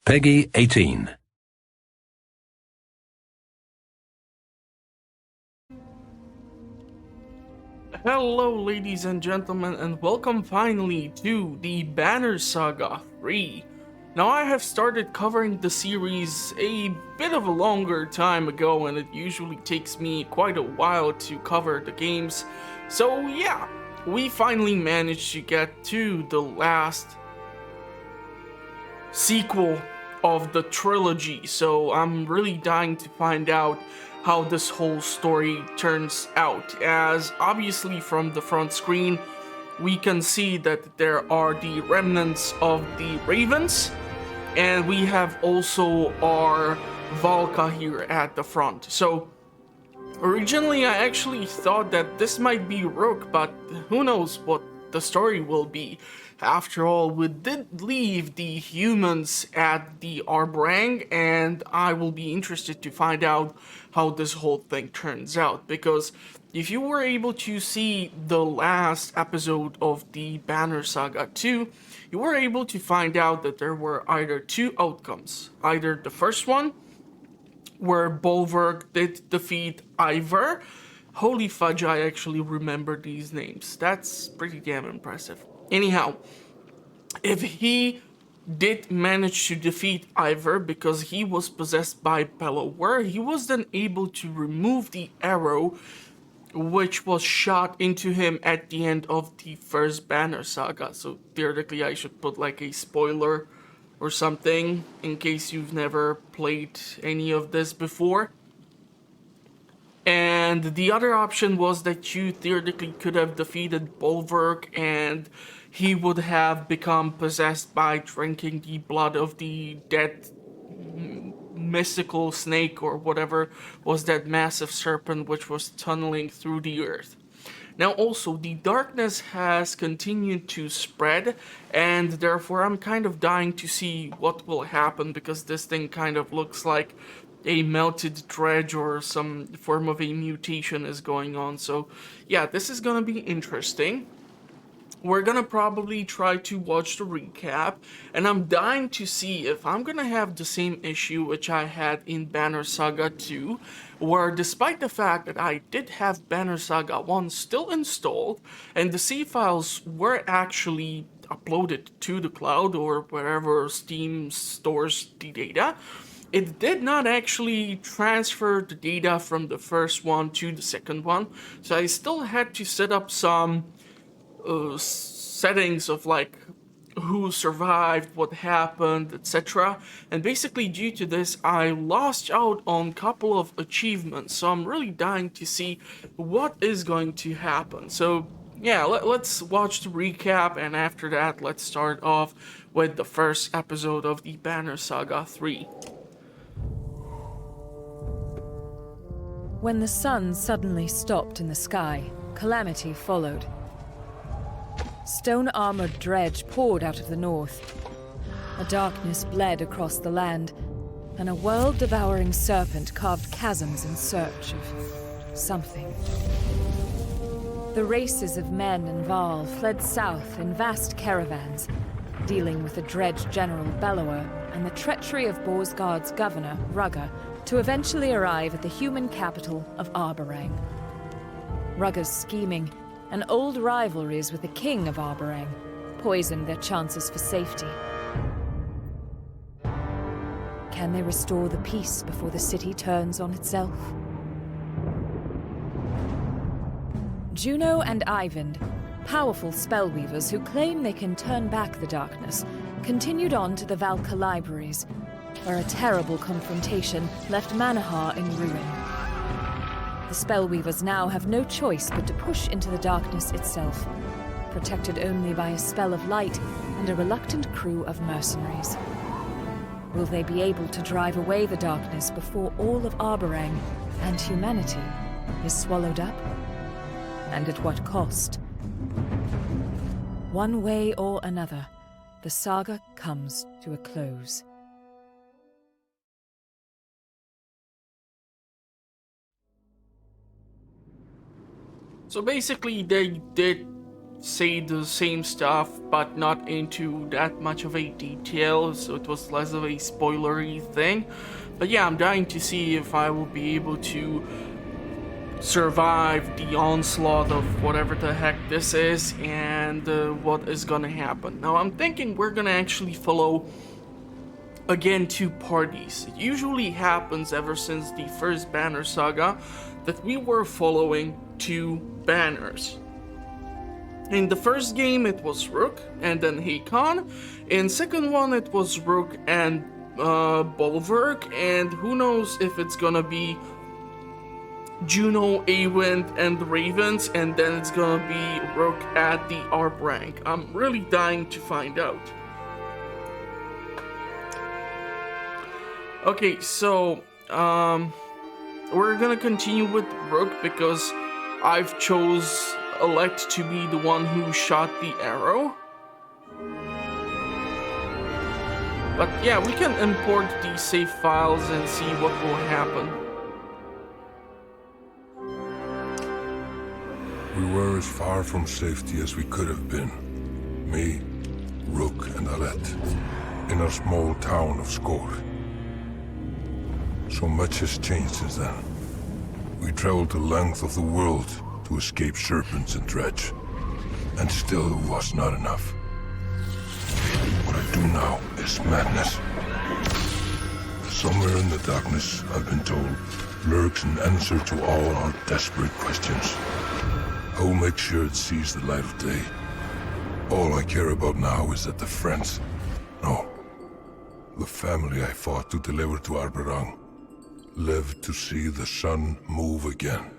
Peggy 18. Hello ladies and gentlemen, and welcome finally to the Banner Saga 3. Now I have started covering the series a bit of a longer time ago, and it usually takes me quite a while to cover the games. So yeah, we finally managed to get to the last sequel of the trilogy, so I'm really dying to find out how this whole story turns out, as obviously from the front screen we can see that there are the remnants of the ravens, and we have also our Valka here at the front. So originally I actually thought that this might be Rook, but who knows what the story will be. After all, we did leave the humans at the Aarberang, and I will be interested to find out how this whole thing turns out, because if you were able to see the last episode of the Banner Saga 2, you were able to find out that there were either two outcomes. Either the first one, where Bulwark did defeat Ivor. Holy fudge, I actually remember these names. That's pretty damn impressive. Anyhow, if he did manage to defeat Ivor because he was possessed by Bellower, he was then able to remove the arrow which was shot into him at the end of the first Banner Saga. So theoretically I should put like a spoiler or something in case you've never played any of this before. And the other option was that you theoretically could have defeated Bulwark and he would have become possessed by drinking the blood of the dead mystical snake or whatever was that massive serpent which was tunneling through the earth. Now also, the darkness has continued to spread, and therefore I'm kind of dying to see what will happen, because this thing kind of looks like a melted dredge or some form of a mutation is going on. So yeah, this is gonna be interesting. We're gonna probably try to watch the recap, and I'm dying to see if I'm gonna have the same issue which I had in Banner Saga 2, where despite the fact that I did have Banner Saga 1 still installed, and the save files were actually uploaded to the cloud or wherever Steam stores the data, it did not actually transfer the data from the first one to the second one, so I still had to set up some settings of like who survived, what happened, etc. And basically due to this, I lost out on a couple of achievements, so I'm really dying to see what is going to happen. So yeah, let's watch the recap, and after that let's start off with the first episode of the Banner Saga 3. When the sun suddenly stopped in the sky, calamity followed. Stone-armored dredge poured out of the north. A darkness bled across the land, and a world-devouring serpent carved chasms in search of something. The races of men and Val fled south in vast caravans, dealing with the dredge General Bellower and the treachery of Borsgard's governor, Rugger, to eventually arrive at the human capital of Aarberang. Rugger's scheming and old rivalries with the king of Aarberang poisoned their chances for safety. Can they restore the peace before the city turns on itself? Juno and Eyvind, powerful spellweavers who claim they can turn back the darkness, continued on to the Valka libraries, where a terrible confrontation left Manahar in ruin. The spellweavers now have no choice but to push into the darkness itself, protected only by a spell of light and a reluctant crew of mercenaries. Will they be able to drive away the darkness before all of Aarberang and humanity is swallowed up? And at what cost? One way or another, the saga comes to a close. So basically they did say the same stuff, but not into that much of a detail, so it was less of a spoilery thing. But yeah, I'm dying to see if I will be able to survive the onslaught of whatever the heck this is, and what is gonna happen. Now I'm thinking we're gonna actually follow again two parties. It usually happens ever since the first Banner Saga that we were following two banners. In the first game it was Rook and then Hakon. In second one it was Rook and Bulwark, and who knows if it's gonna be Juno, Awind, and the Ravens, and then it's gonna be Rook at the Aarberang. I'm really dying to find out. Okay, so we're gonna continue with Rook because I've chose elect to be the one who shot the arrow. But yeah, we can import these save files and see what will happen. We were as far from safety as we could have been. Me, Rook, and Alette, in our small town of Skor. So much has changed since then. We traveled the length of the world to escape serpents and dredge. And still it was not enough. What I do now is madness. Somewhere in the darkness, I've been told, lurks an answer to all our desperate questions. I will make sure it sees the light of day. All I care about now is that the friends, no, the family I fought to deliver to Aarberang, live to see the sun move again.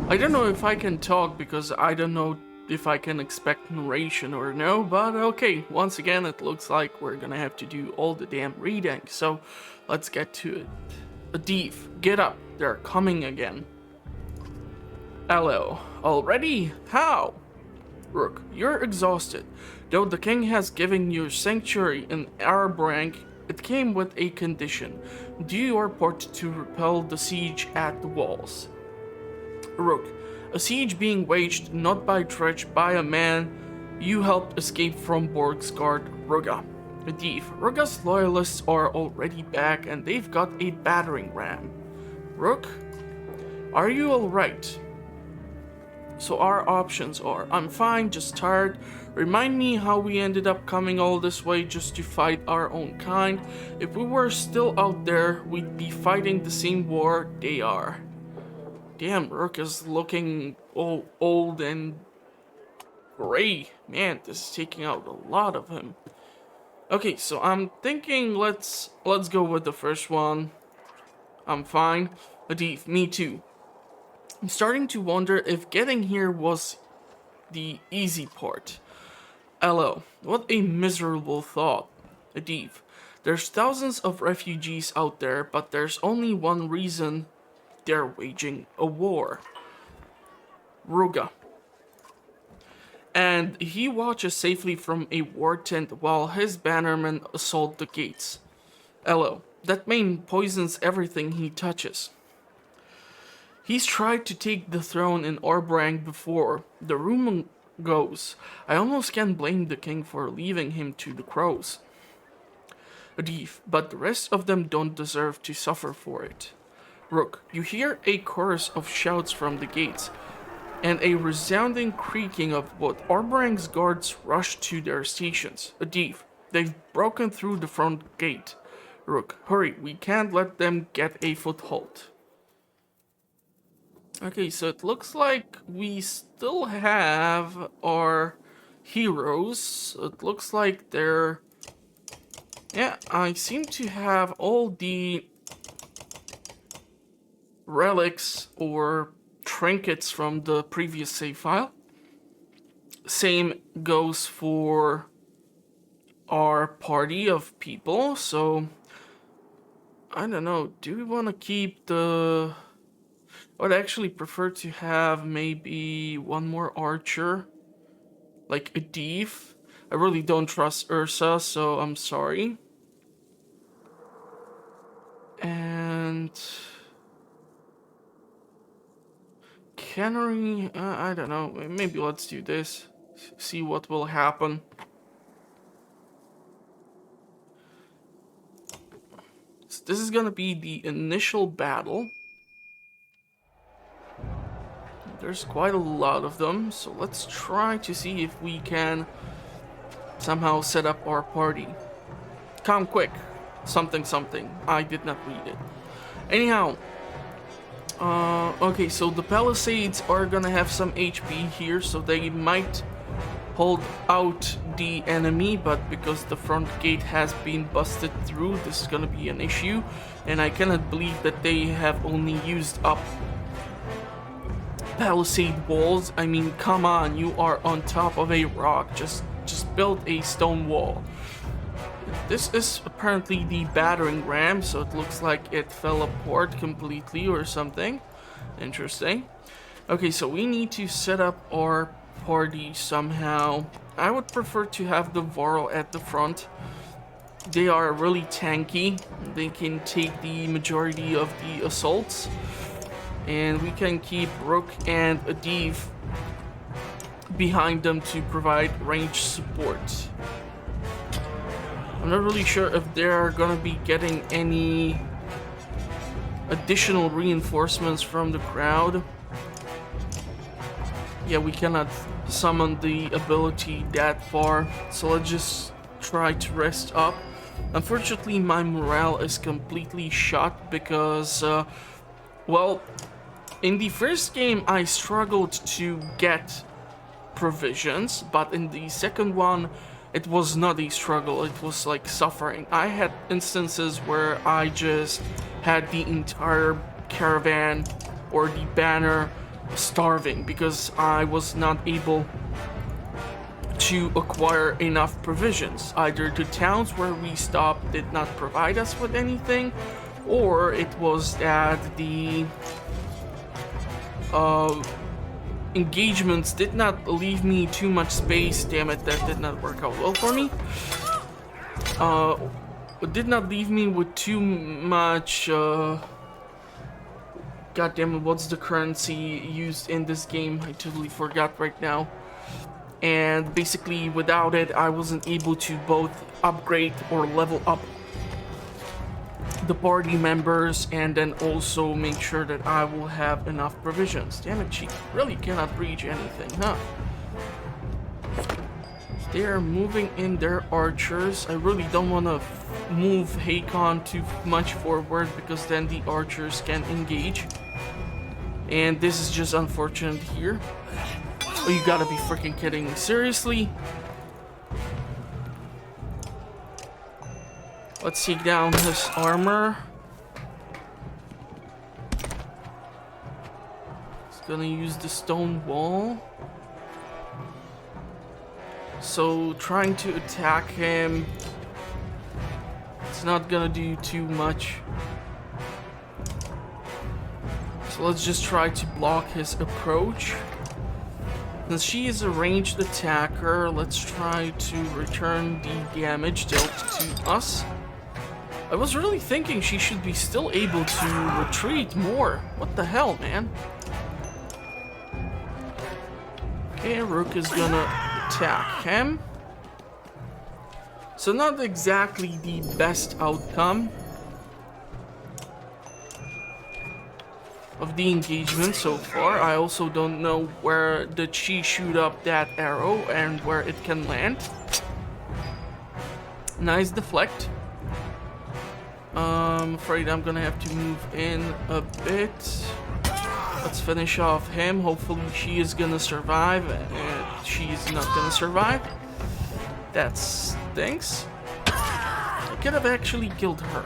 I don't know if I can talk because I don't know if I can expect narration or no, but okay, once again it looks like we're gonna have to do all the damn reading, so let's get to it. Adif, get up, they're coming again. Hello, already? How? Rook, you're exhausted. Though the king has given you sanctuary in Aarberang, it came with a condition. Do your part to repel the siege at the walls. Rook, a siege being waged not by dredge, by a man you helped escape from Borg's guard, Rugga. Adif, Rugga's loyalists are already back and they've got a battering ram. Rook, are you alright? So our options are, I'm fine, just tired. Remind me how we ended up coming all this way just to fight our own kind. If we were still out there, we'd be fighting the same war they are. Damn, Rook is looking old and gray. Man, this is taking out a lot of him. Okay, so I'm thinking let's go with the first one. I'm fine. Adif, me too. I'm starting to wonder if getting here was the easy part. LO, what a miserable thought. Adif, there's thousands of refugees out there, but there's only one reason they're waging a war. Rugga. And he watches safely from a war tent while his bannermen assault the gates. LO, that man poisons everything he touches. He's tried to take the throne in Aarberang before. The rumor goes. I almost can't blame the king for leaving him to the crows. Adif, but the rest of them don't deserve to suffer for it. Rook, you hear a chorus of shouts from the gates, and a resounding creaking of wood. Aarberang's guards rush to their stations. Adif, they've broken through the front gate. Rook, hurry, we can't let them get a foothold. Okay, so it looks like we still have our heroes. It looks like they're... Yeah, I seem to have all the relics or trinkets from the previous save file. Same goes for our party of people, so I don't know, do we want to keep the I would actually prefer to have maybe one more archer, like a div. I really don't trust Ursa, so I'm sorry. And cannery, I don't know. Maybe let's do this. See what will happen. So this is gonna be the initial battle. There's quite a lot of them, so let's try to see if we can somehow set up our party. Come quick. Something, something. I did not read it. Anyhow. Okay, so the palisades are gonna have some HP here, so they might hold out the enemy, but because the front gate has been busted through, this is gonna be an issue. And I cannot believe that they have only used up palisade walls. I mean, come on, you are on top of a rock. Just build a stone wall. This is apparently the battering ram, so it looks like it fell apart completely or something. Interesting. Okay, so we need to set up our party somehow. I would prefer to have the Varl at the front. They are really tanky. They can take the majority of the assaults. And we can keep Rook and a div behind them to provide range support. I'm not really sure if they're gonna be getting any additional reinforcements from the crowd. Yeah, we cannot summon the ability that far, so let's just try to rest up. Unfortunately, my morale is completely shot because, well, in the first game I struggled to get provisions, but in the second one it was not a struggle, it was like suffering. I had instances where I just had the entire caravan or the banner starving because I was not able to acquire enough provisions. Either the towns where we stopped did not provide us with anything, or it was that the engagements did not leave me too much space. Damn it, that did not work out well for me. It did not leave me with too much, God damn it, what's the currency used in this game? I totally forgot right now. And basically, without it, I wasn't able to both upgrade or level up the party members and then also make sure that I will have enough provisions. Damn it, she really cannot reach anything, huh? They are moving in their archers. I really don't want to move Hakon too much forward because then the archers can engage. And this is just unfortunate here. Oh, you gotta be freaking kidding me. Seriously? Let's take down his armor. He's gonna use the stone wall. So trying to attack him, it's not gonna do too much. So let's just try to block his approach. Since she is a ranged attacker, let's try to return the damage dealt to us. I was really thinking she should be still able to retreat more. What the hell, man? Okay, Rook is gonna attack him. So not exactly the best outcome of the engagement so far. I also don't know where did she shoot up that arrow and where it can land. Nice deflect. I'm afraid I'm gonna have to move in a bit. Let's finish off him. Hopefully she is gonna survive. She is not gonna survive. That stinks. I could have actually killed her.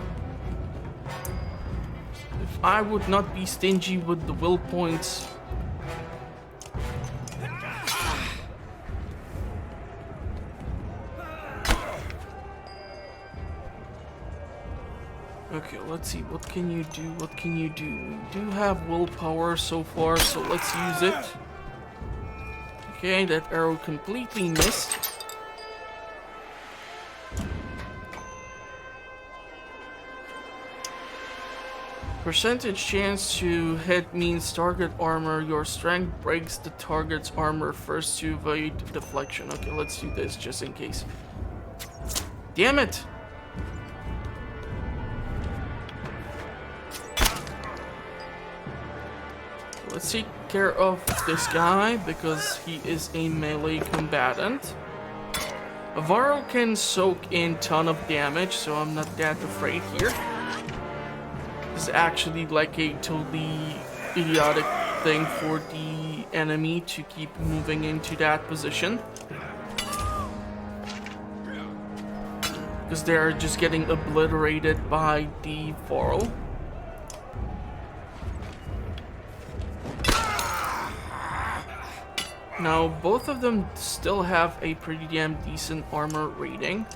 If I would not be stingy with the will points. Okay, let's see. What can you do? What can you do? We do have willpower so far, so let's use it. Okay, that arrow completely missed. Percentage chance to hit means target armor. Your strength breaks the target's armor first to avoid deflection. Okay, let's do this just in case. Damn it! Let's take care of this guy because he is a melee combatant. A Varl can soak in ton of damage, so I'm not that afraid here. It's actually like a totally idiotic thing for the enemy to keep moving into that position. Because they're just getting obliterated by the Varl. Now, both of them still have a pretty damn decent armor rating.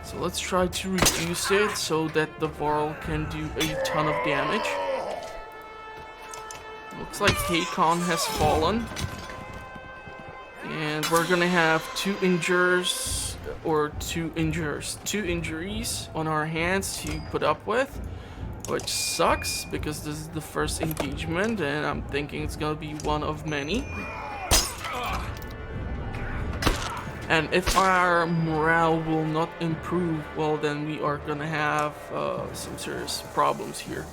So let's try to reduce it so that the Varl can do a ton of damage. Looks like Hakon has fallen. And we're gonna have two injuries on our hands to put up with. Which sucks, because this is the first engagement, and I'm thinking it's gonna be one of many. And if our morale will not improve, well then we are gonna have some serious problems here.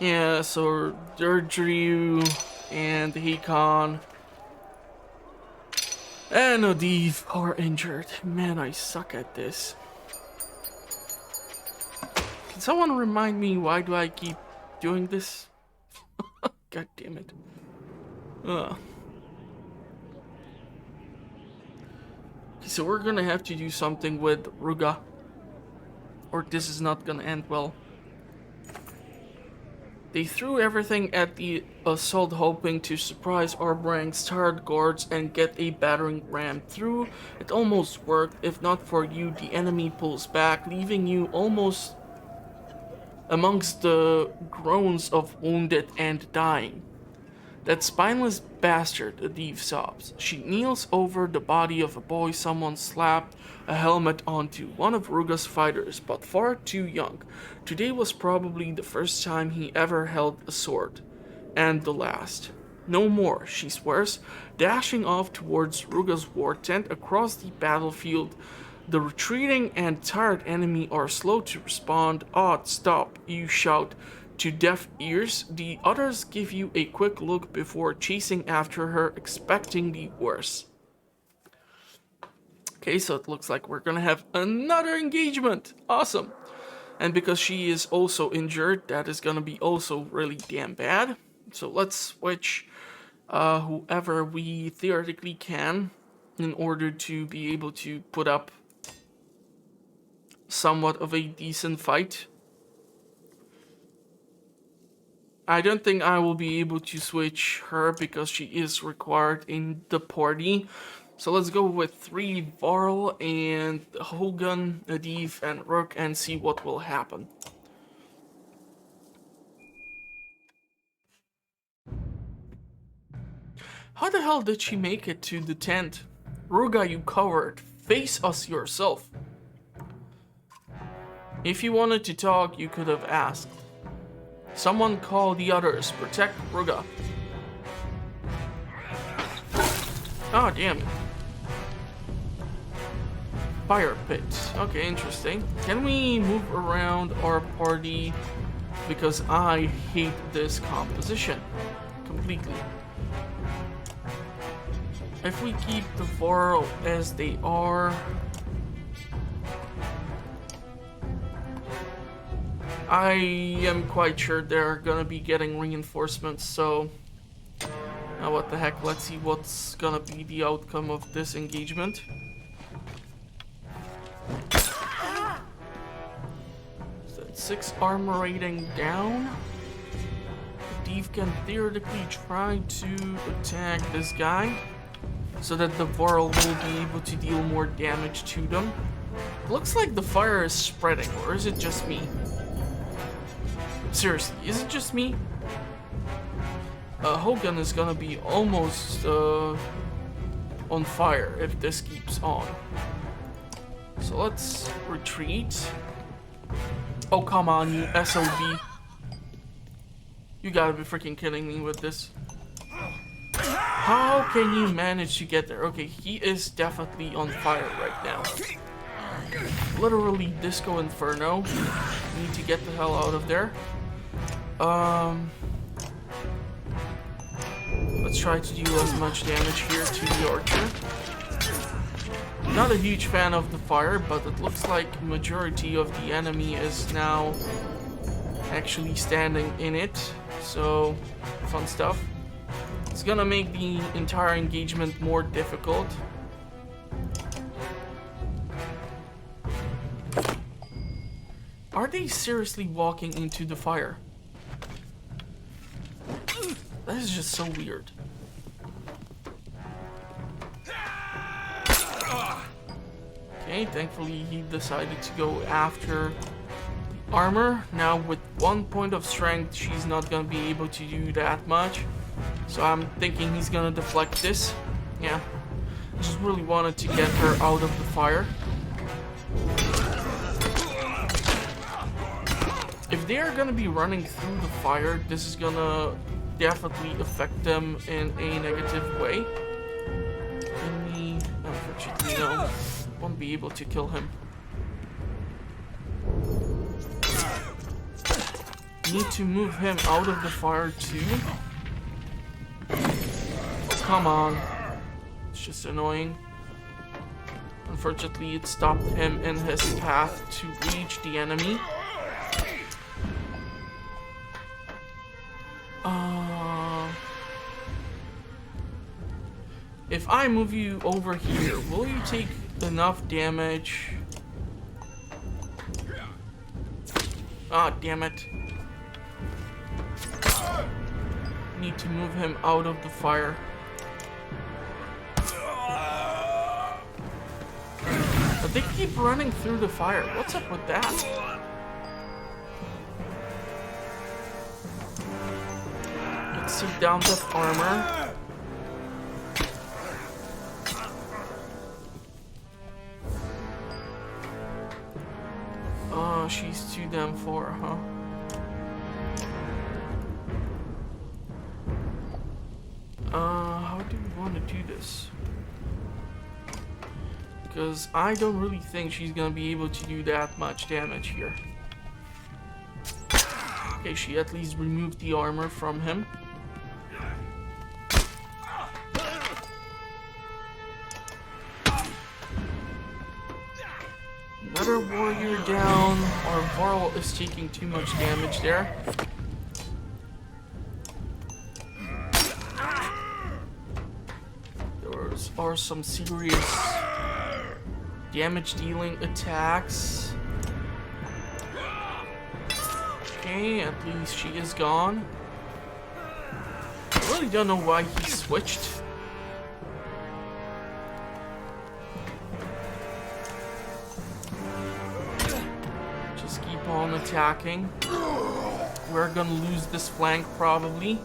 Yeah, so Durdrew and Hakon and Odiv are injured. Man, I suck at this. Can someone remind me why do I keep doing this? God damn it. Okay, so we're gonna have to do something with Ruga, or this is not gonna end well. They threw everything at the assault, hoping to surprise Aarberang's tired guards and get a battering ram through. It almost worked. If not for you, the enemy pulls back, leaving you almost amongst the groans of wounded and dying. That spineless bastard, Adiv sobs. She kneels over the body of a boy someone slapped a helmet onto, one of Ruga's fighters, but far too young. Today was probably the first time he ever held a sword. And the last. No more, she swears, dashing off towards Ruga's war tent across the battlefield. The retreating and tired enemy are slow to respond. Odd, stop, you shout. To deaf ears, the others give you a quick look before chasing after her, expecting the worst. Okay, so it looks like we're gonna have another engagement. Awesome. And because she is also injured, that is gonna be also really damn bad. So let's switch whoever we theoretically can in order to be able to put up somewhat of a decent fight. I don't think I will be able to switch her because she is required in the party. So let's go with 3 Varl and Hogan, Adiv, and Rook and see what will happen. How the hell did she make it to the tent? Ruga, you coward. Face us yourself. If you wanted to talk, you could have asked. Someone call the others. Protect Ruga. Oh, damn it. Fire pit. Okay, interesting. Can we move around our party? Because I hate this composition completely. If we keep the Varl as they are, I am quite sure they're gonna be getting reinforcements, so what the heck, let's see what's gonna be the outcome of this engagement. So 6 armor rating down. Thief can theoretically try to attack this guy so that the Varl will be able to deal more damage to them. Looks like the fire is spreading, or is it just me? Seriously, is it just me? Hogan is gonna be almost on fire if this keeps on. So let's retreat. Oh, come on, you SOB. You gotta be freaking kidding me with this. How can you manage to get there? Okay, he is definitely on fire right now. Literally Disco Inferno. Need to get the hell out of there. Let's try to do as much damage here to the archer. Not a huge fan of the fire, but it looks like majority of the enemy is now actually standing in it. So, fun stuff. It's gonna make the entire engagement more difficult. Are they seriously walking into the fire? That is just so weird. Okay, thankfully he decided to go after the armor. Now with 1 point of strength, she's not gonna be able to do that much. So I'm thinking he's gonna deflect this. Yeah, I just really wanted to get her out of the fire. If they are gonna be running through the fire, this is gonna definitely affect them in a negative way. Unfortunately, no. Won't be able to kill him. Need to move him out of the fire too. Oh, come on. It's just annoying. Unfortunately, it stopped him in his path to reach the enemy. If I move you over here, will you take enough damage? Ah, damn it. Need to move him out of the fire. But they keep running through the fire. What's up with that? Let's take down that armor. Oh, she's too damn far, huh? How do we want to do this? Because I don't really think she's gonna be able to do that much damage here. Okay, she at least removed the armor from him. Another warrior down. Our Varl is taking too much damage there. There are some serious damage dealing attacks. Okay, at least she is gone. I really don't know why he switched. Just keep on attacking. We're gonna lose this flank probably.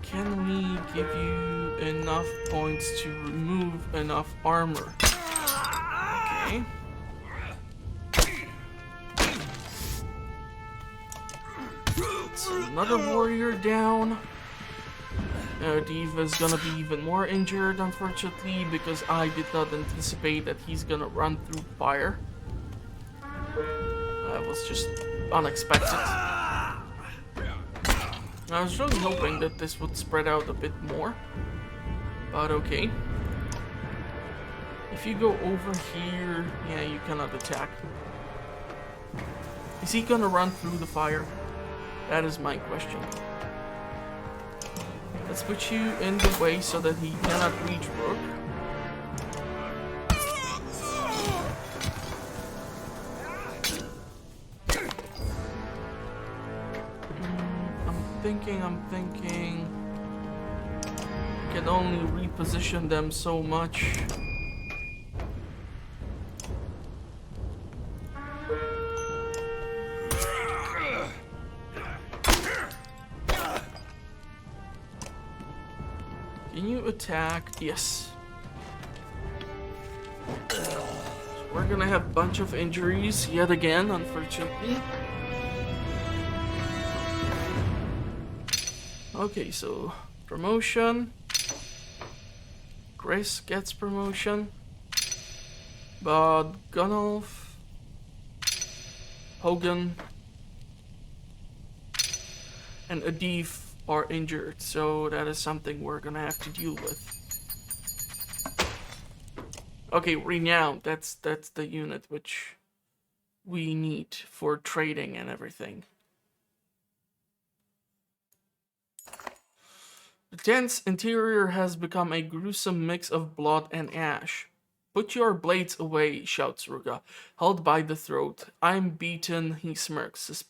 Can we give you enough points to remove enough armor? Okay. It's another warrior down. Diva's gonna be even more injured, unfortunately, because I did not anticipate that he's gonna run through fire. That was just unexpected. I was really hoping that this would spread out a bit more, but okay. If you go over here, yeah, you cannot attack. Is he gonna run through the fire? That is my question. Let's put you in the way so that he cannot reach Rook. I'm thinking. Can only reposition them so much. Can you attack? Yes. We're gonna have a bunch of injuries yet again, unfortunately. Okay, so promotion. Chris gets promotion. But Gunnulf, Hogan, and Adif are injured, so that is something we're gonna have to deal with. Okay, Renown, that's the unit which we need for trading and everything. The tent's interior has become a gruesome mix of blood and ash. Put your blades away, shouts Ruga, held by the throat. I'm beaten, he smirks.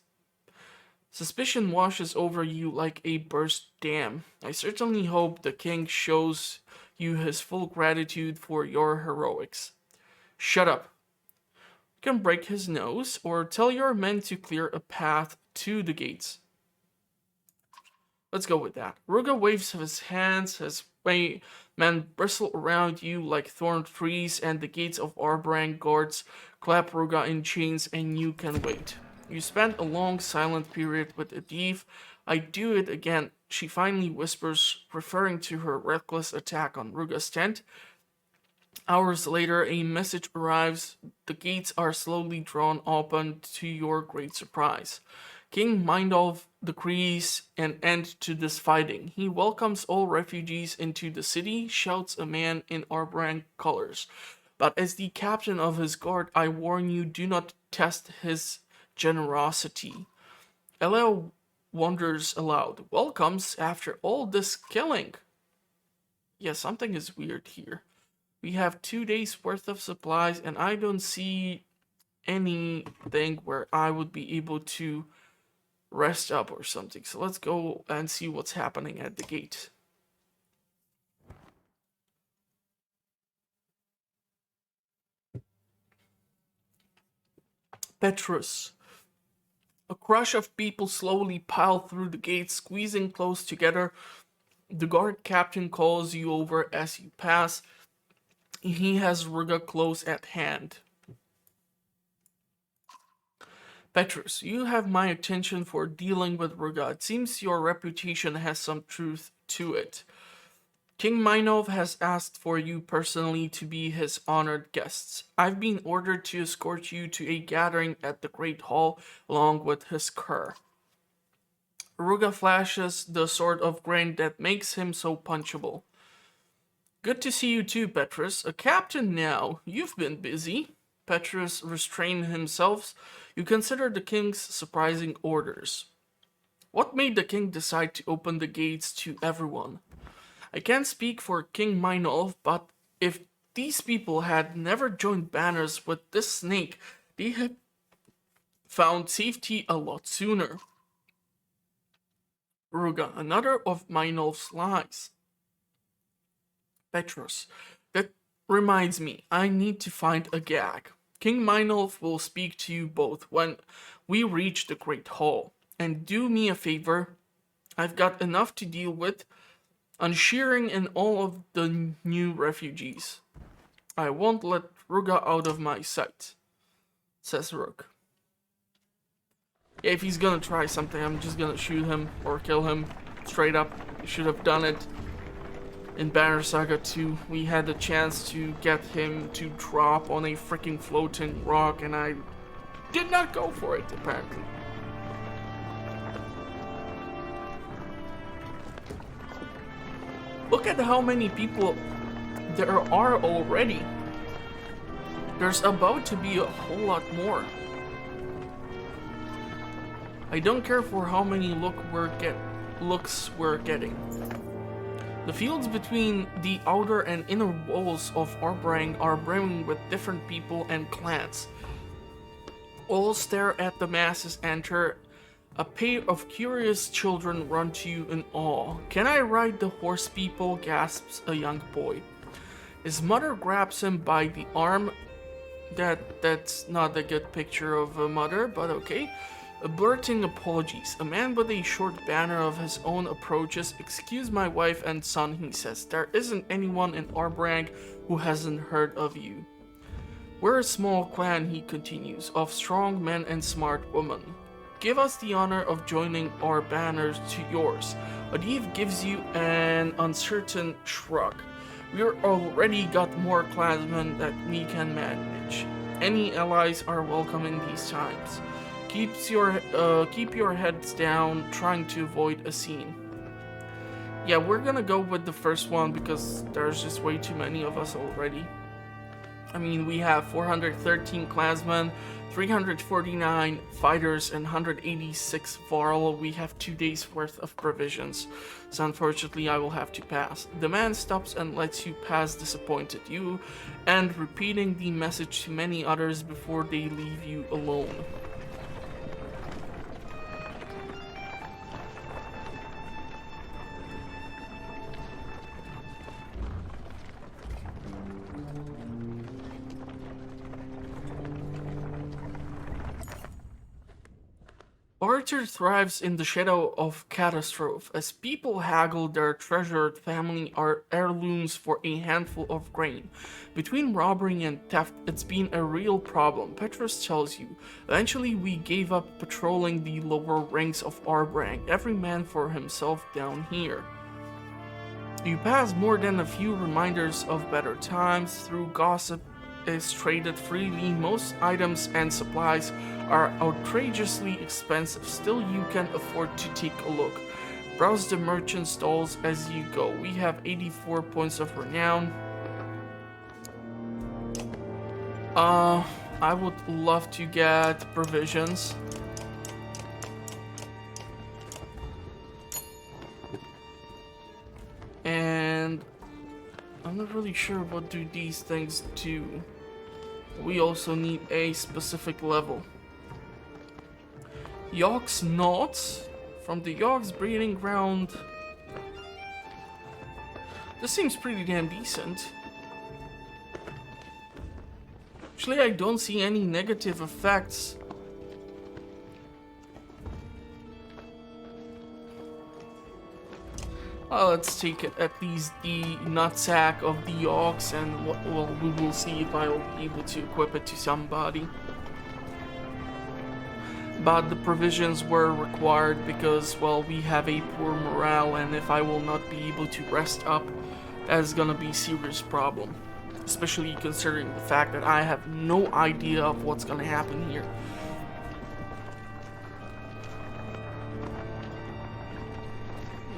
Suspicion washes over you like a burst dam. I certainly hope the king shows you his full gratitude for your heroics. Shut up. You can break his nose, or tell your men to clear a path to the gates. Let's go with that. Ruga waves his hands, his men bristle around you like thorn trees, and the gates of Aarberang guards clap Ruga in chains, and you can wait. You spend a long silent period with Adif. I do it again, she finally whispers, referring to her reckless attack on Ruga's tent. Hours later, a message arrives. The gates are slowly drawn open to your great surprise. King Mindolf decrees an end to this fighting. He welcomes all refugees into the city, shouts a man in Aarberang colors. But as the captain of his guard, I warn you, do not test his generosity. Eleo wonders aloud. Welcomes after all this killing? Yeah, something is weird here. We have 2 days worth of supplies, and I don't see anything where I would be able to rest up or something. So let's go and see what's happening at the gate. Petrus. A crush of people slowly pile through the gates, squeezing close together. The guard captain calls you over as you pass. He has Ruga close at hand. Petrus, you have my attention for dealing with Ruga. It seems your reputation has some truth to it. King Minov has asked for you personally to be his honored guests. I've been ordered to escort you to a gathering at the Great Hall along with his cur. Ruga flashes the sort of grin that makes him so punchable. Good to see you too, Petrus. A captain now. You've been busy. Petrus restrained himself. You consider the king's surprising orders. What made the king decide to open the gates to everyone? I can't speak for King Minolf, but if these people had never joined banners with this snake, they had found safety a lot sooner. Ruga, another of Minolf's lies. Petrus, that reminds me, I need to find a gag. King Minolf will speak to you both when we reach the Great Hall. And do me a favor, I've got enough to deal with on shearing in all of the new refugees. I won't let Ruga out of my sight, says Rook. Yeah, if he's gonna try something, I'm just gonna shoot him or kill him straight up. I should have done it in Banner Saga 2. We had the chance to get him to drop on a freaking floating rock, and I did not go for it, apparently. Look at how many people there are already. There's about to be a whole lot more. I don't care for how many looks we're getting. The fields between the outer and inner walls of Aarberang are brimming with different people and clans. All stare at the masses enter. A pair of curious children run to you in awe. "Can I ride the horse, people?" gasps a young boy. His mother grabs him by the arm. That's not a good picture of a mother, but okay. Blurting apologies. A man with a short banner of his own approaches. "Excuse my wife and son," he says. "There isn't anyone in Aarberang who hasn't heard of you." "We're a small clan," he continues, "of strong men and smart women. Give us the honor of joining our banners to yours." Adiv gives you an uncertain shrug. "We're already got more clansmen that we can manage. Any allies are welcome in these times. Keep your heads down, trying to avoid a scene." Yeah, we're gonna go with the first one because there's just way too many of us already. I mean, we have 413 clansmen, 349 fighters, and 186 varl. We have 2 days worth of provisions, so unfortunately I will have to pass. The man stops and lets you pass, disappointed. You and repeating the message to many others before they leave you alone. Archer thrives in the shadow of catastrophe as people haggle their treasured family heirlooms for a handful of grain. Between robbery and theft, it's been a real problem, Petrus tells you. Eventually, we gave up patrolling the lower ranks of Aarberang, every man for himself down here. You pass more than a few reminders of better times. Through gossip is traded freely. Most items and supplies are outrageously expensive. Still, you can afford to take a look. Browse the merchant stalls as you go. We have 84 points of renown. I would love to get provisions. And I'm not really sure what do these things do. We also need a specific level. Yog's Knots from the Yog's breeding ground. This seems pretty damn decent. Actually, I don't see any negative effects. Let's take at least the nutsack of the Yogs, and well, we will see if I'll be able to equip it to somebody. But the provisions were required because, well, we have a poor morale, and if I will not be able to rest up, that's gonna be a serious problem. Especially considering the fact that I have no idea of what's gonna happen here.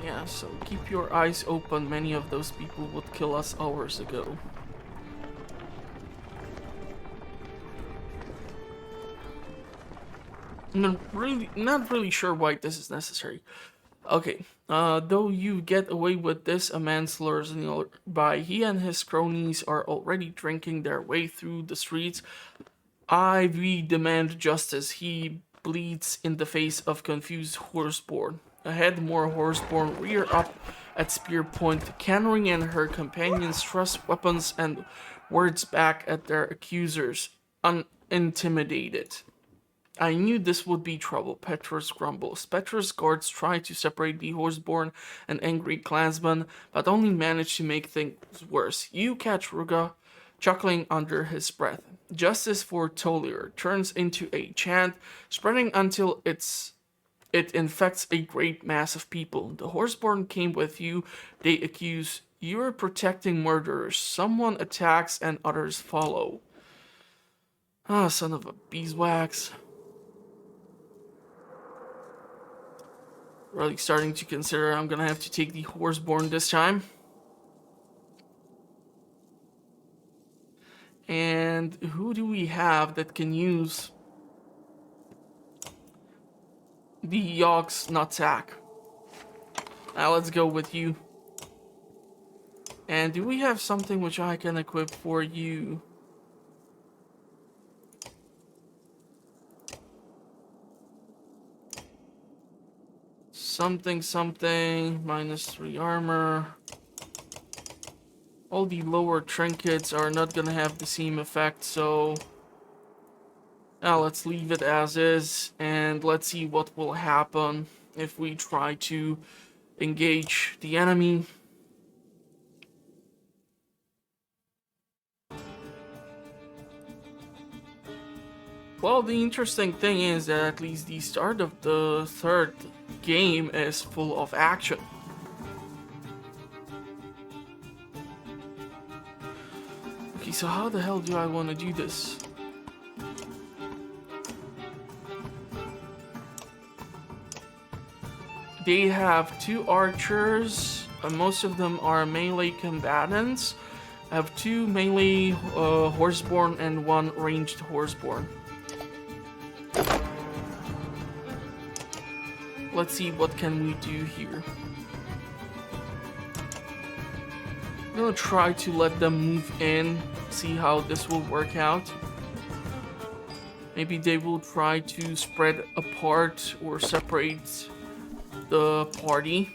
Yeah, so keep your eyes open. Many of those people would kill us hours ago. I'm not really sure why this is necessary. Okay, though you get away with this, a man slurs nearby. He and his cronies are already drinking their way through the streets. We demand justice. He bleeds in the face of confused horseborn. Ahead, more horseborn rear up at spear point. Canary and her companions thrust weapons and words back at their accusers, unintimidated. I knew this would be trouble, Petrus grumbles. Petrus' guards try to separate the horseborn and angry clansmen, but only manage to make things worse. You catch Ruga chuckling under his breath. Justice for Tolier turns into a chant, spreading until it infects a great mass of people. The horseborn came with you, they accuse. You're protecting murderers. Someone attacks and others follow. Ah, son of a beeswax. Really starting to consider I'm gonna have to take the horseborn this time. And who do we have that can use the Yog's nutsack? Now let's go with you. And do we have something which I can equip for you? Something, -3 armor. All the lower trinkets are not gonna have the same effect, so... Now let's leave it as is, and let's see what will happen if we try to engage the enemy. Well, the interesting thing is that at least the start of the third game is full of action. Okay, so how the hell do I want to do this? They have 2 archers, most of them are melee combatants. I have 2 melee horseborn and 1 ranged horseborn. Let's see what can we do here. I'm gonna try to let them move in, see how this will work out. Maybe they will try to spread apart or separate the party.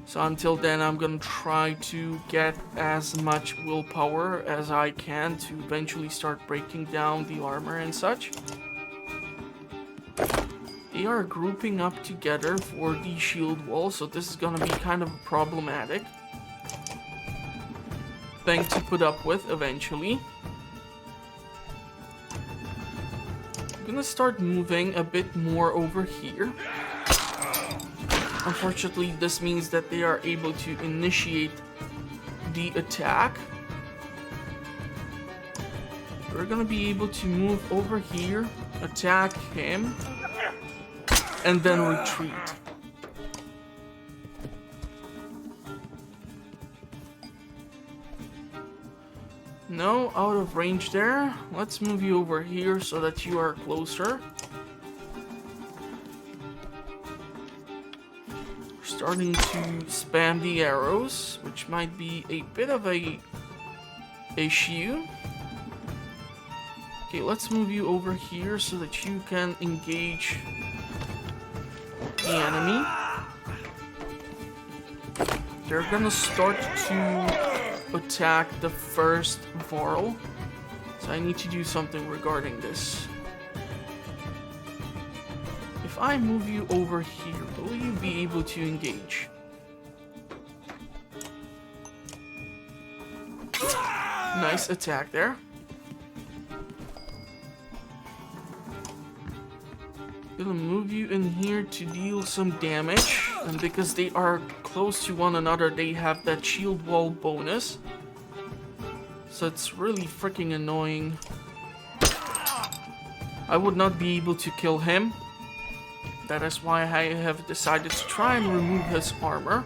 So until then, I'm gonna try to get as much willpower as I can to eventually start breaking down the armor and such. They are grouping up together for the shield wall, so this is gonna be kind of problematic thing to put up with eventually. I'm gonna start moving a bit more over here. Unfortunately, this means that they are able to initiate the attack. We're gonna be able to move over here, attack him, and then retreat. No, out of range there. Let's move you over here so that you are closer. Starting to spam the arrows, which might be a bit of a issue. Okay, let's move you over here so that you can engage the enemy. They're gonna start to attack the first Varl, so I need to do something regarding this. If I move you over here, will you be able to engage? Nice attack there. Gonna move you in here to deal some damage, and because they are close to one another, they have that shield wall bonus. So it's really freaking annoying. I would not be able to kill him. That is why I have decided to try and remove his armor,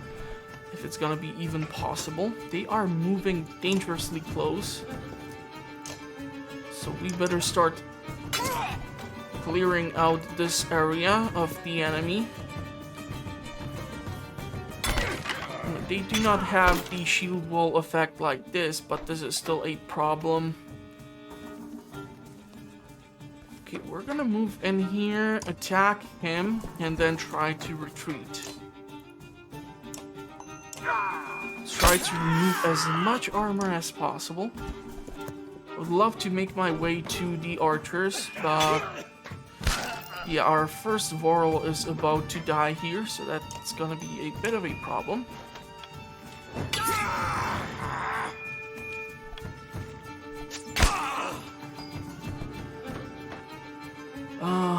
if it's gonna be even possible. They are moving dangerously close, so we better start clearing out this area of the enemy. They do not have the shield wall effect like this, but this is still a problem. Okay, we're gonna move in here, attack him, and then try to retreat. Let's try to remove as much armor as possible. I would love to make my way to the archers, but yeah, our first Varl is about to die here, so that's gonna be a bit of a problem.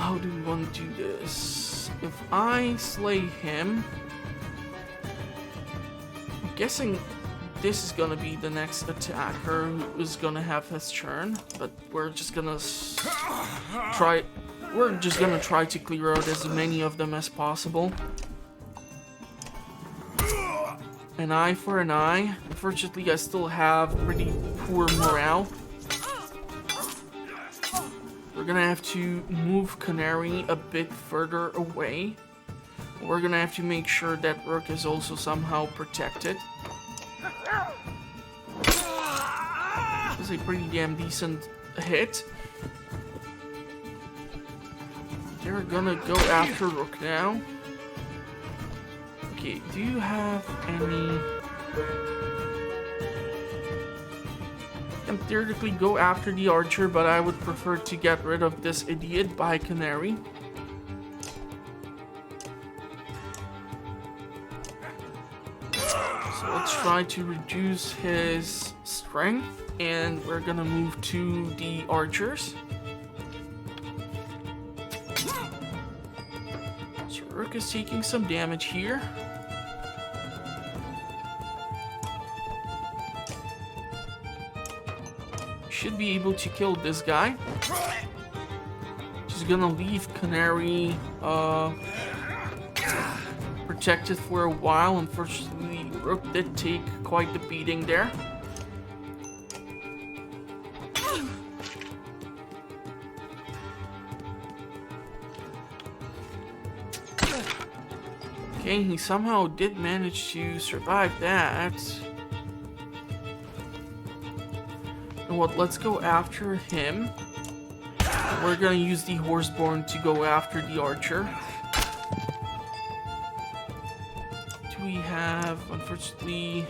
How do we want to do this? If I slay him, I'm guessing this is gonna be the next attacker who is gonna have his turn, but we're just gonna try. We're just gonna try to clear out as many of them as possible. An eye for an eye. Unfortunately, I still have pretty poor morale. We're gonna have to move Canary a bit further away. We're gonna have to make sure that Rook is also somehow protected. a pretty damn decent hit. They're gonna go after Rook now. Okay, do you have any... Can theoretically go after the archer, but I would prefer to get rid of this idiot by Canary. So let's try to reduce his strength, and we're gonna move to the archers. So Rook is taking some damage here. Should be able to kill this guy. Just gonna leave Canary protected for a while. Unfortunately, Rook did take quite the beating there. Okay, he somehow did manage to survive that. What, let's go after him. We're gonna use the Horseborn to go after the archer. Do we have, unfortunately...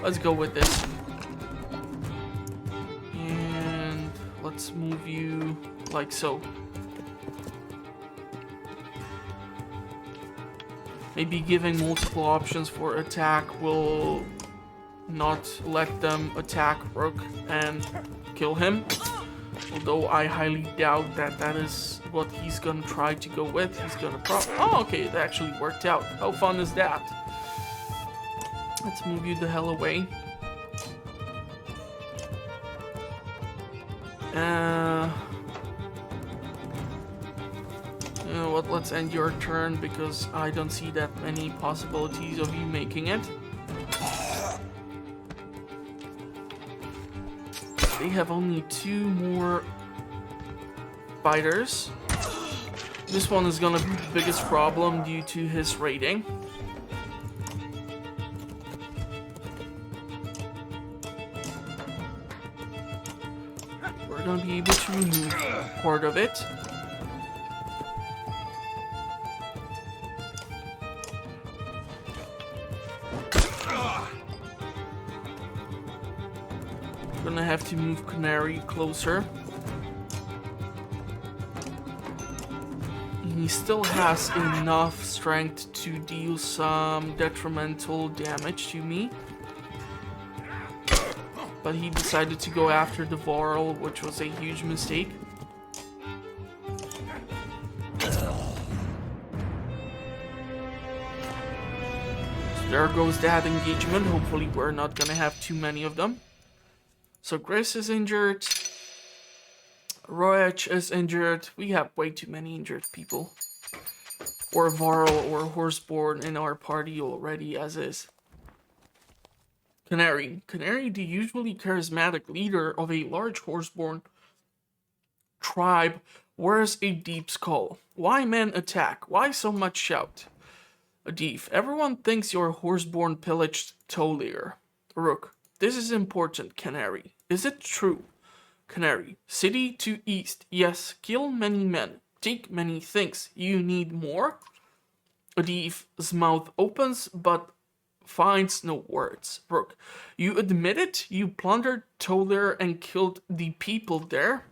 Let's go with this. And let's move you like so. Maybe giving multiple options for attack will not let them attack Rook and kill him. Although I highly doubt that that is what he's gonna try to go with. He's gonna oh, okay, it actually worked out. How fun is that? Let's move you the hell away. You know what, let's end your turn because I don't see that many possibilities of you making it. They have only 2 more fighters. This one is gonna be the biggest problem due to his rating. We're gonna be able to remove part of it. Gonna have to move Canary closer. He still has enough strength to deal some detrimental damage to me. But he decided to go after the Varl, which was a huge mistake. So there goes that engagement. Hopefully we're not gonna have too many of them. So Gris is injured. Roach is injured. We have way too many injured people. Or Varl or Horseborn in our party already as is. Canary. Canary, the usually charismatic leader of a large Horseborn tribe, wears a deep skull. Why men attack? Why so much shout? Adif. Everyone thinks your Horseborn pillaged Tolier. Rook. This is important, Canary. Is it true? Canary. City to east. Yes. Kill many men. Take many things. You need more? Adif's mouth opens but finds no words. Rook. You admit it? You plundered Tolier and killed the people there?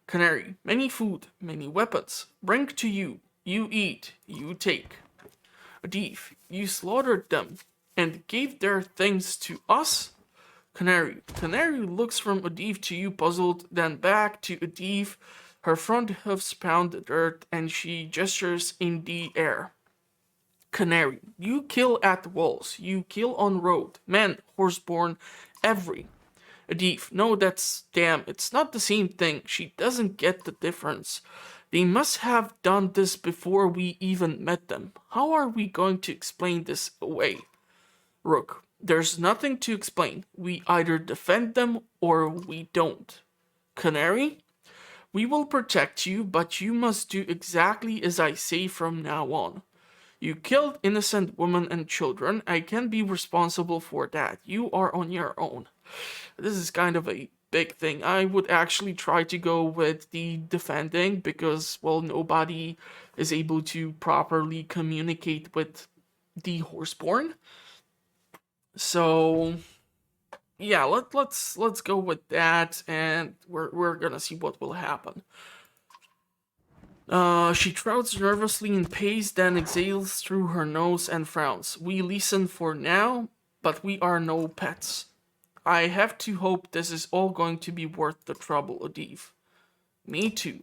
Canary. Many food. Many weapons. Bring to you. You eat. You take. Adif. You slaughtered them and gave their things to us? Canary. Canary looks from Adif to you puzzled, then back to Adif. Her front hoofs pound the dirt and she gestures in the air. Canary. You kill at the walls. You kill on road. Men, Horseborn, every. Adif. No, that's damn. It's not the same thing. She doesn't get the difference. They must have done this before we even met them. How are we going to explain this away? Rook. There's nothing to explain. We either defend them or we don't. Canary? We will protect you, but you must do exactly as I say from now on. You killed innocent women and children. I can't be responsible for that. You are on your own. This is kind of a big thing. I would actually try to go with the defending because, well, nobody is able to properly communicate with the Horseborn. So yeah, let's go with that, and we're gonna see what will happen. She trouts nervously in pace, then exhales through her nose and frowns. We listen for now, but we are no pets. I have to hope this is all going to be worth the trouble, Adiv. Me too.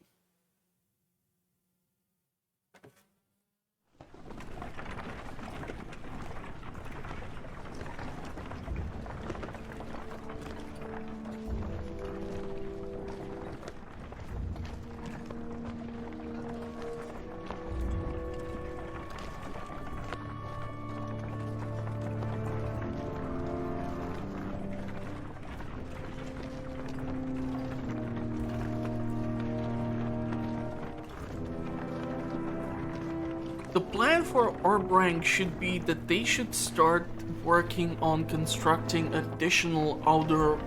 The plan for Aarberang should be that they should start working on constructing additional outer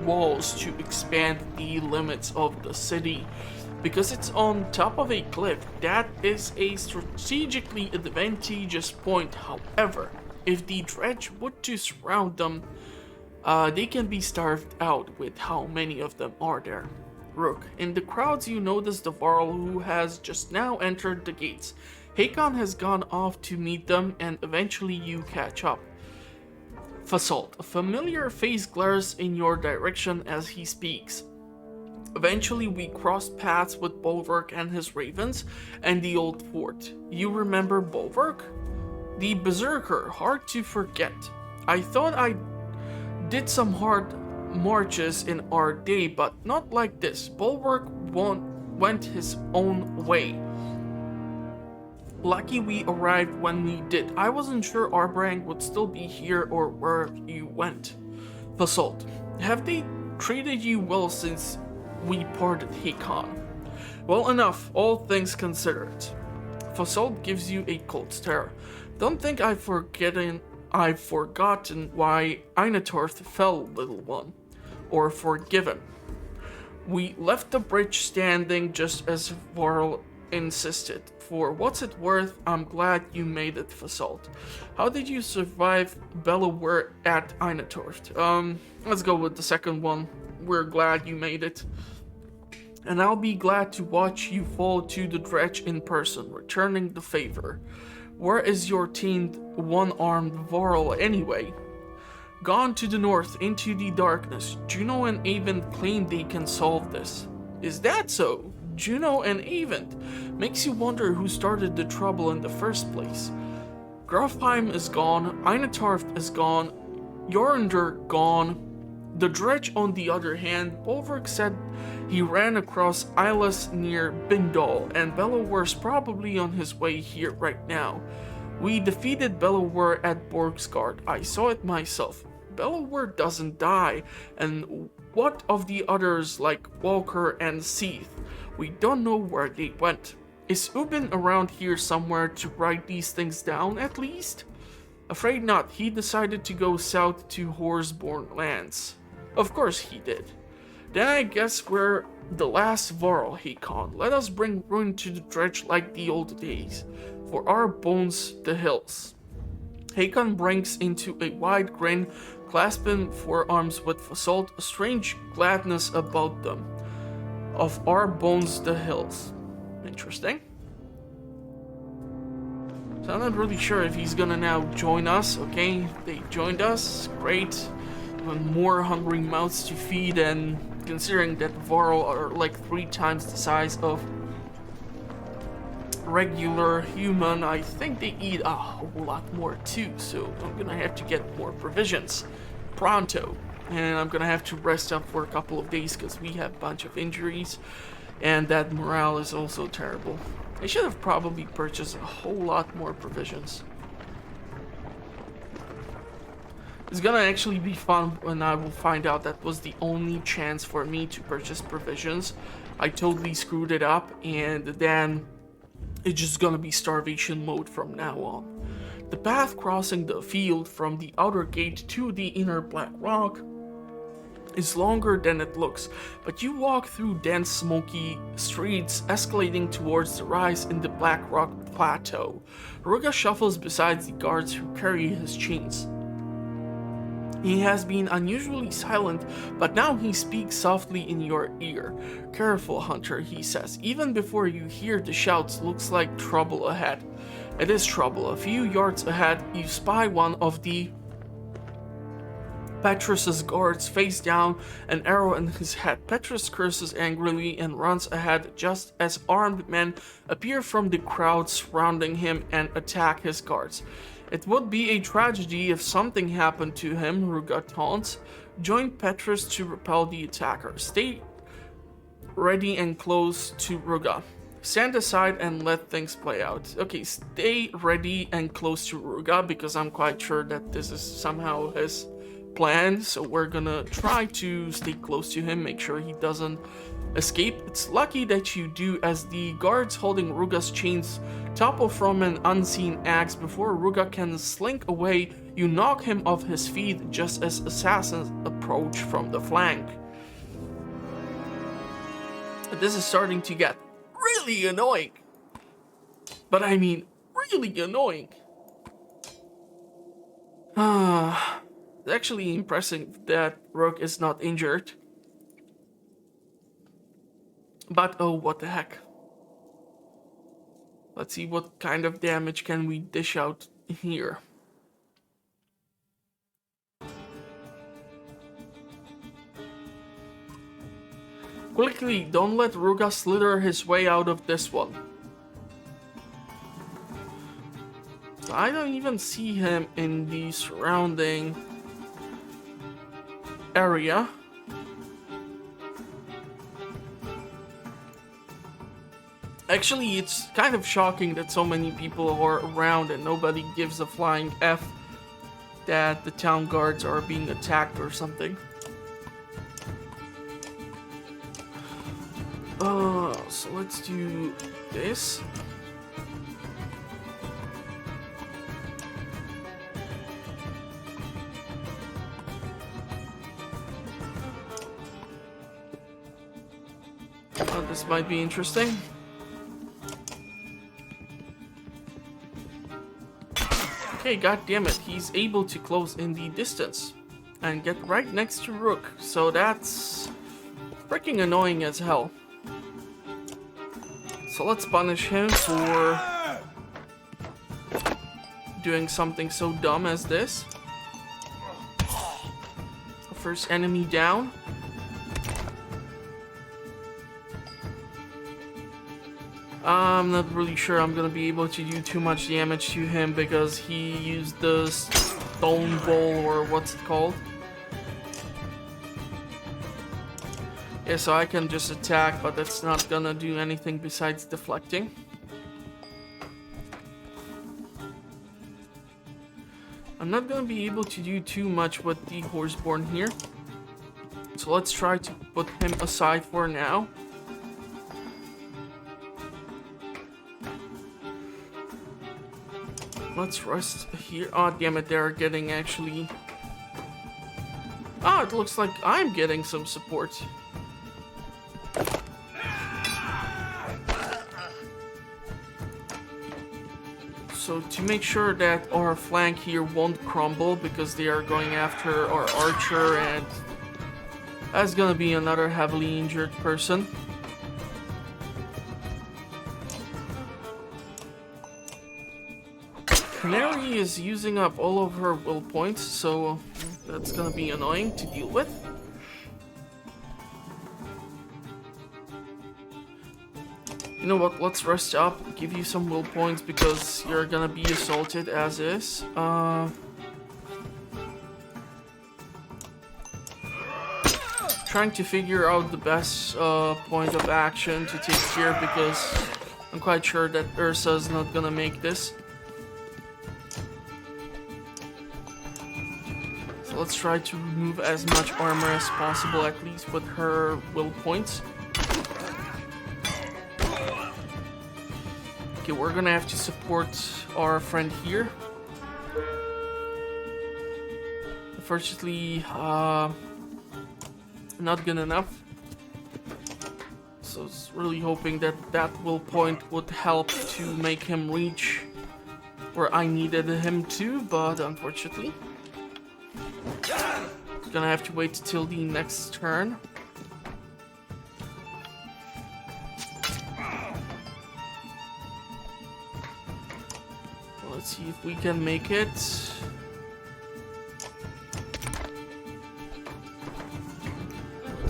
walls to expand the limits of the city. Because it's on top of a cliff, that is a strategically advantageous point. However, if the dredge were to surround them, they can be starved out with how many of them are there. Rook, in the crowds you notice the Varl who has just now entered the gates. Hakon has gone off to meet them, and eventually you catch up. Fasalt, a familiar face glares in your direction as he speaks. Eventually we cross paths with Bolverk and his ravens, and the old fort. You remember Bolverk? The berserker, hard to forget. I thought I did some hard marches in our day, but not like this. Bolverk went his own way. Lucky we arrived when we did. I wasn't sure Aarberang would still be here or where you went. Fasalt, have they treated you well since we parted, Hakon? Well enough, all things considered. Fasalt gives you a cold stare. Don't think I've forgotten why Einatorth fell, little one. Or forgiven. We left the bridge standing just as Varl insisted. For what's it worth, I'm glad you made it, Fasalt. How did you survive Bellower at Einatorth? Let's go with the second one. We're glad you made it. And I'll be glad to watch you fall to the dredge in person, returning the favor. Where is your tamed one-armed Varl anyway? Gone to the north, into the darkness. Juno and Avent claim they can solve this. Is that so? Juno and Avent. Makes you wonder who started the trouble in the first place. Grafheim is gone, Einatorth is gone, Jornder gone. The dredge, on the other hand, Bolverk said he ran across Islas near Bindal, and Bellower's probably on his way here right now. We defeated Bellower at Borgsgard. I saw it myself. Bellower doesn't die, and what of the others like Walker and Seath? We don't know where they went. Is Ubin around here somewhere to write these things down at least? Afraid not. He decided to go south to Horseborn lands. Of course he did. Then I guess we're the last Varl, Hakon. Let us bring ruin to the dredge like the old days. For our bones, the hills. Hakon breaks into a wide grin, clasping forearms with Fasalt, a strange gladness about them. Of our bones, the hills. Interesting. So I'm not really sure if he's gonna now join us. Okay, they joined us. Great. Even more hungry mouths to feed, and considering that Varl are like 3 times the size of regular human, I think they eat a whole lot more too. So I'm gonna have to get more provisions pronto. And I'm gonna have to rest up for a couple of days because we have a bunch of injuries, and that morale is also terrible. I should have probably purchased a whole lot more provisions. It's gonna actually be fun when I will find out that was the only chance for me to purchase provisions. I totally screwed it up, and then It's just gonna be starvation mode from now on. The path crossing the field from the outer gate to the inner black rock is longer than it looks, but you walk through dense smoky streets escalating towards the rise in the Black Rock Plateau. Ruga shuffles beside the guards who carry his chains. He has been unusually silent, but now he speaks softly in your ear. "Careful, Hunter," he says. Even before you hear the shouts, looks like trouble ahead. It is trouble. A few yards ahead, you spy one of the Petrus's guards face down, an arrow in his head. Petrus curses angrily and runs ahead just as armed men appear from the crowd surrounding him and attack his guards. "It would be a tragedy if something happened to him," Ruga taunts. Join Petrus to repel the attacker. Stay ready and close to Ruga. Stand aside and let things play out. Okay, stay ready and close to Ruga, because I'm quite sure that this is somehow his plan, so we're gonna try to stay close to him, make sure he doesn't escape. It's lucky that you do, as the guards holding Ruga's chains topple from an unseen axe. Before Ruga can slink away, you knock him off his feet just as assassins approach from the flank. This is starting to get really annoying. But I mean, really annoying. It's actually impressive that Rook is not injured. But oh, what the heck. Let's see what kind of damage can we dish out here. Quickly, don't let Ruga slither his way out of this one. I don't even see him in the surrounding area. Actually, it's kind of shocking that so many people are around and nobody gives a flying F that the town guards are being attacked or something. So let's do this. This might be interesting. Okay, god damn it, he's able to close in the distance and get right next to Rook, so that's freaking annoying as hell. So let's punish him for doing something so dumb as this. First enemy down. I'm not really sure I'm gonna be able to do too much damage to him because he used the stone ball, or what's it called. Yeah, so I can just attack, but that's not gonna do anything besides deflecting. I'm not gonna be able to do too much with the Horseborn here. So let's try to put him aside for now. Let's rest here. Oh, damn it, they're getting actually... Oh, it looks like I'm getting some support. So to make sure that our flank here won't crumble, because they are going after our archer, and that's gonna be another heavily injured person. Canary is using up all of her will points, so that's gonna be annoying to deal with. You know what, let's rest up, give you some will points because you're gonna be assaulted as is. Trying to figure out the best point of action to take here, because I'm quite sure that Ursa's not gonna make this. So let's try to remove as much armor as possible, at least with her will points. Okay, we're gonna have to support our friend here. Unfortunately, not good enough. So I was really hoping that that will point would help to make him reach where I needed him to, but unfortunately, gonna have to wait till the next turn. Let's see if we can make it. Let's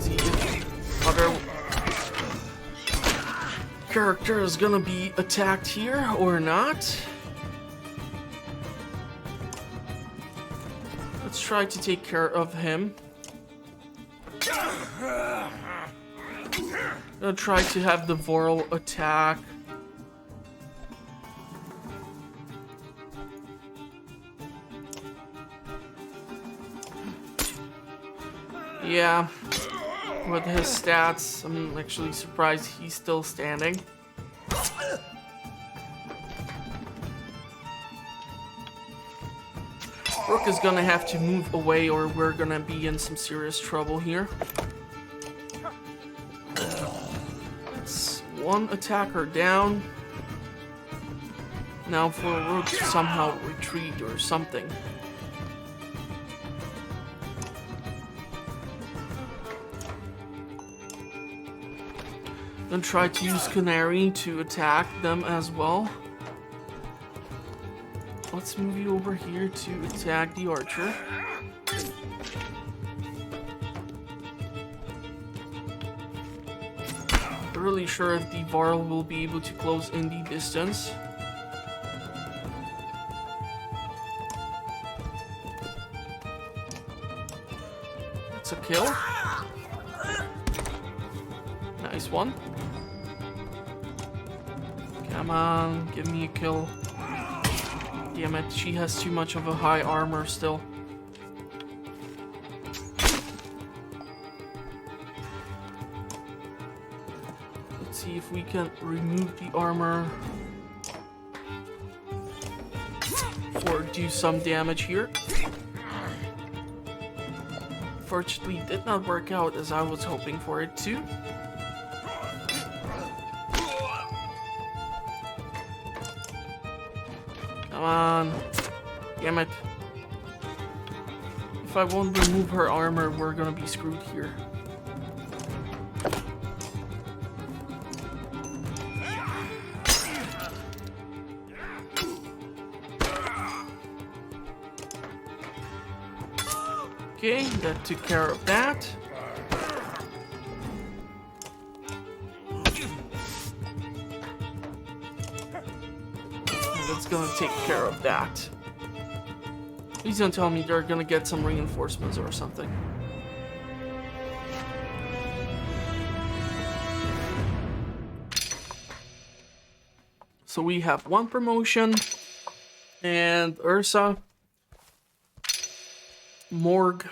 see if other character is gonna be attacked here or not. Let's try to take care of him. Gonna try to have the Vorl attack. Yeah, with his stats, I'm actually surprised he's still standing. Rook is gonna have to move away or we're gonna be in some serious trouble here. It's one attacker down. Now for Rook to somehow retreat or something. Gonna try to use Canary to attack them as well. Let's move you over here to attack the archer. Not really sure if the Varl will be able to close in the distance. That's a kill. Nice one. Come on, give me a kill. Damn it, she has too much of a high armor still. Let's see if we can remove the armor or do some damage here. Fortunately, did not work out as I was hoping for it to. Come on. Damn it. If I won't remove her armor, we're gonna be screwed here. Okay, that took care of that. That's gonna take care of that. Please don't tell me they're gonna get some reinforcements or something. So we have one promotion, and Ursa, Morg,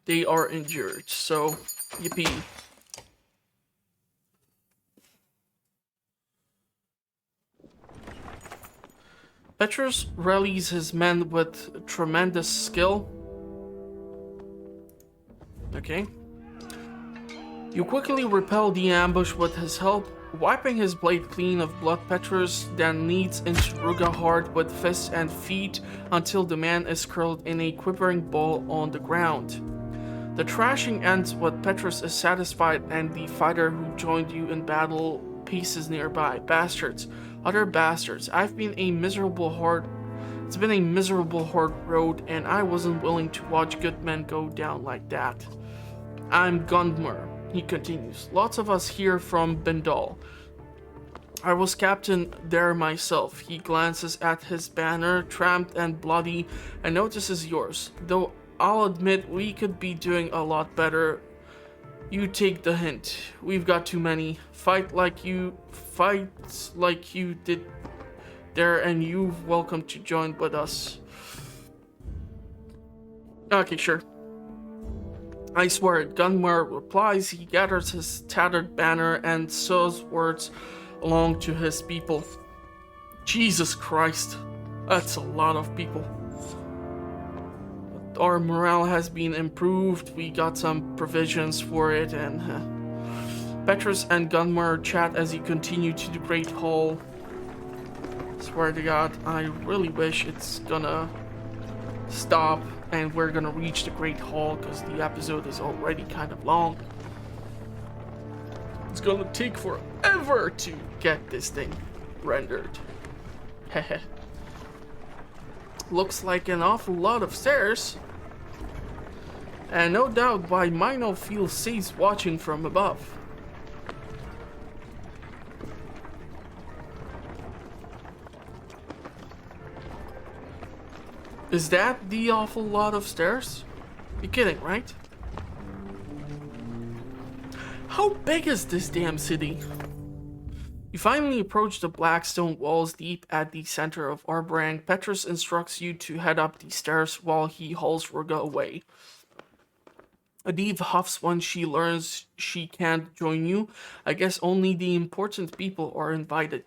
they are injured, so yippee. Petrus rallies his men with tremendous skill. Okay. You quickly repel the ambush with his help, wiping his blade clean of blood. Petrus then leads into Ruga hard with fists and feet until the man is curled in a quivering ball on the ground. The thrashing ends when Petrus is satisfied and the fighter who joined you in battle paces nearby. Bastards. Other bastards. It's been a miserable hard road, and I wasn't willing to watch good men go down like that. I'm Gundmur, he continues. Lots of us here from Bendal. I was captain there myself. He glances at his banner, trampled and bloody, and notices yours. Though I'll admit we could be doing a lot better. You take the hint. We've got too many. Fight like you did there, and you're welcome to join with us. Okay, sure. I swear it. Gunmar replies. He gathers his tattered banner and says words along to his people. Jesus Christ, that's a lot of people. But our morale has been improved, we got some provisions for it, and Petrus and Gunmar chat as you continue to the Great Hall. Swear to God, I really wish it's gonna stop and we're gonna reach the Great Hall, because the episode is already kind of long. It's gonna take forever to get this thing rendered. Heh. Looks like an awful lot of stairs. And no doubt why Mino feels safe watching from above. Is that the awful lot of stairs? You're kidding, right? How big is this damn city? You finally approach the black stone walls deep at the center of Aarberang. Petrus instructs you to head up the stairs while he hauls Ruga away. Adeve huffs when she learns she can't join you. I guess only the important people are invited.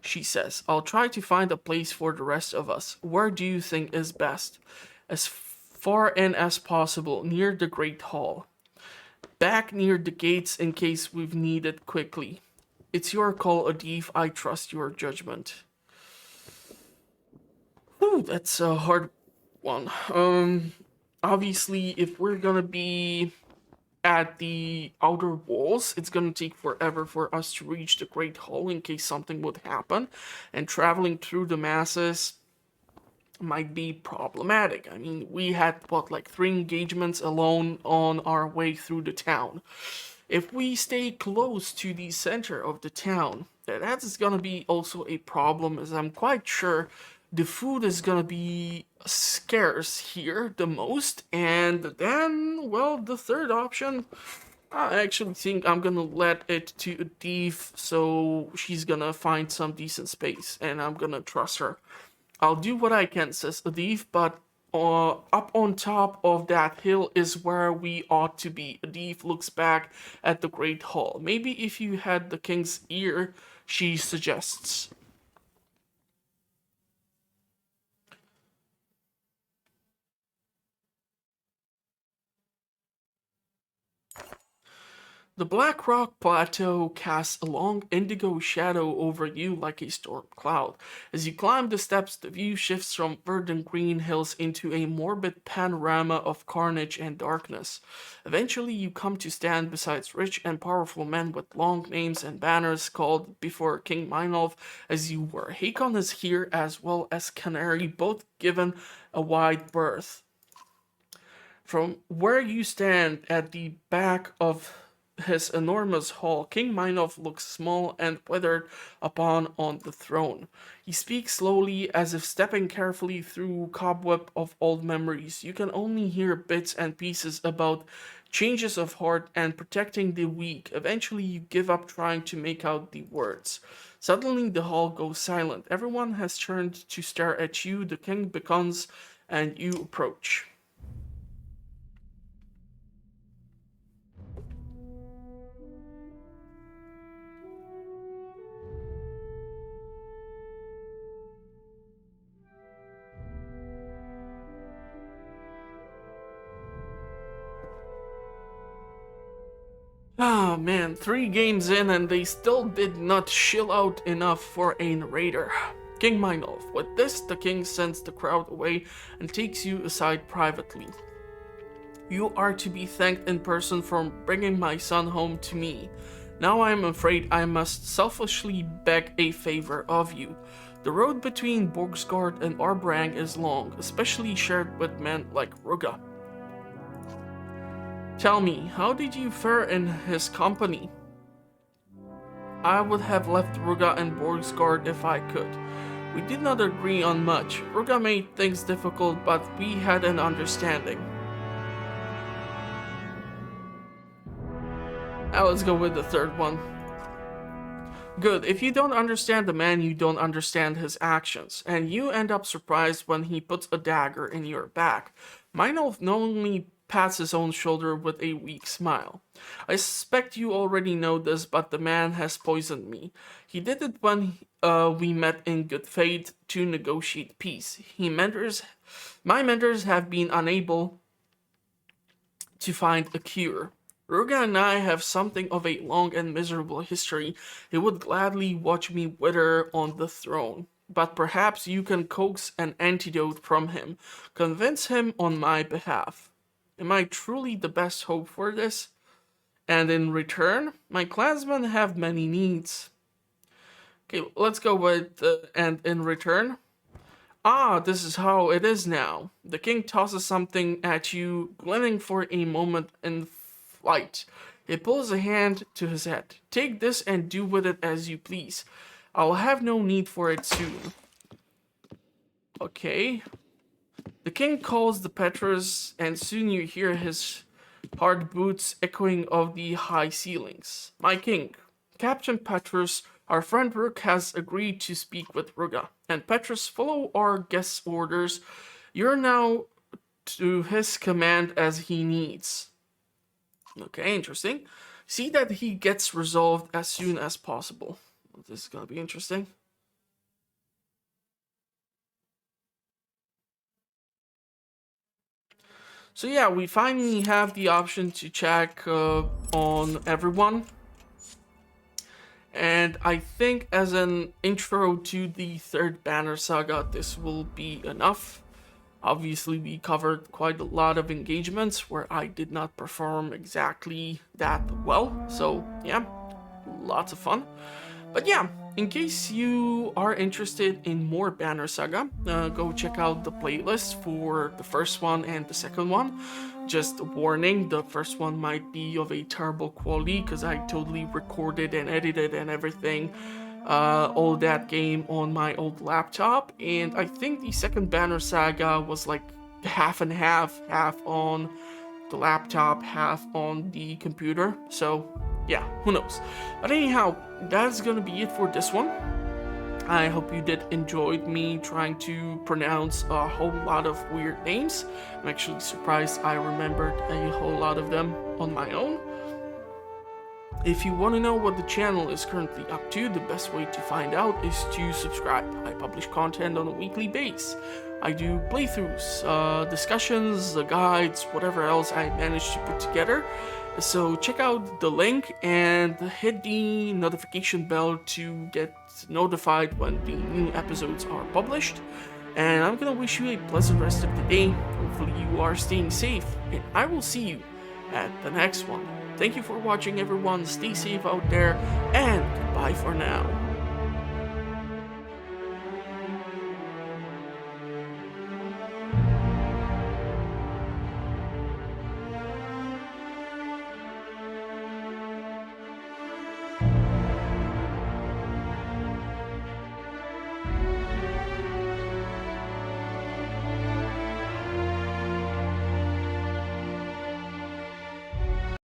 She says, I'll try to find a place for the rest of us. Where do you think is best? As far in as possible, near the Great Hall. Back near the gates in case we've needed quickly. It's your call, Adeve. I trust your judgment. Whew, that's a hard one. Obviously, if we're gonna be at the outer walls, it's gonna take forever for us to reach the Great Hall in case something would happen, and traveling through the masses might be problematic. I mean, we had what, like 3 engagements alone on our way through the town. If we stay close to the center of the town, that is gonna be also a problem, as I'm quite sure the food is gonna be scarce here the most. And then, well, the third option, I actually think I'm gonna let it to Adeve, so she's gonna find some decent space, and I'm gonna trust her. I'll do what I can, says Adeve, but up on top of that hill is where we ought to be. Adeve looks back at the Great Hall. Maybe if you had the king's ear, she suggests. The Black Rock Plateau casts a long indigo shadow over you like a storm cloud. As you climb the steps, the view shifts from verdant green hills into a morbid panorama of carnage and darkness. Eventually, you come to stand beside rich and powerful men with long names and banners called before King Meinolf as you were. Hakon is here, as well as Canary, both given a wide berth. From where you stand at the back of his enormous hall, King Meinolf looks small and withered upon on the throne. He speaks slowly, as if stepping carefully through cobweb of old memories. You can only hear bits and pieces about changes of heart and protecting the weak. Eventually you give up trying to make out the words. Suddenly the hall goes silent. Everyone has turned to stare at you. The king beckons and you approach. Ah man, 3 games in and they still did not chill out enough for a narrator. King Meinolf. With this, the king sends the crowd away and takes you aside privately. You are to be thanked in person for bringing my son home to me. Now I am afraid I must selfishly beg a favor of you. The road between Borgsgard and Aarberang is long, especially shared with men like Ruga. Tell me, how did you fare in his company? I would have left Ruga and Borgsgard if I could. We did not agree on much. Ruga made things difficult, but we had an understanding. Now let's go with the third one. Good. If you don't understand the man, you don't understand his actions, and you end up surprised when he puts a dagger in your back. Meinolf not only pats his own shoulder with a weak smile. I suspect you already know this, but the man has poisoned me. He did it when we met in good faith to negotiate peace. My mentors have been unable to find a cure. Ruga and I have something of a long and miserable history. He would gladly watch me wither on the throne. But perhaps you can coax an antidote from him. Convince him on my behalf. Am I truly the best hope for this? And in return, my clansmen have many needs. Okay, let's go with and in return. Ah, this is how it is now. The king tosses something at you, glinting for a moment in flight. He pulls a hand to his head. Take this and do with it as you please. I'll have no need for it soon. Okay. The king calls the Petrus, and soon you hear his hard boots echoing of the high ceilings. My king, Captain Petrus, our friend Rook has agreed to speak with Ruga. And Petrus, follow our guest's orders. You're now to his command as he needs. Okay, interesting. See that he gets resolved as soon as possible. This is gonna be interesting. So yeah, we finally have the option to check on everyone. And I think as an intro to the third Banner Saga, this will be enough. Obviously, we covered quite a lot of engagements where I did not perform exactly that well. So yeah, lots of fun. But yeah, in case you are interested in more Banner Saga, go check out the playlist for the first one and the second one. Just a warning, the first one might be of a terrible quality because I totally recorded and edited and everything, all that game on my old laptop. And I think the second Banner Saga was like half and half on the laptop, half on the computer. So yeah, who knows. But anyhow, that's gonna be it for this one. I hope you did enjoy me trying to pronounce a whole lot of weird names. I'm actually surprised I remembered a whole lot of them on my own. If you want to know what the channel is currently up to, the best way to find out is to subscribe. I publish content on a weekly basis. I do playthroughs, discussions, guides, whatever else I manage to put together. So check out the link and hit the notification bell to get notified when the new episodes are published. And I'm gonna wish you a pleasant rest of the day. Hopefully you are staying safe, and I will see you at the next one. Thank you for watching, everyone. Stay safe out there, and goodbye for now.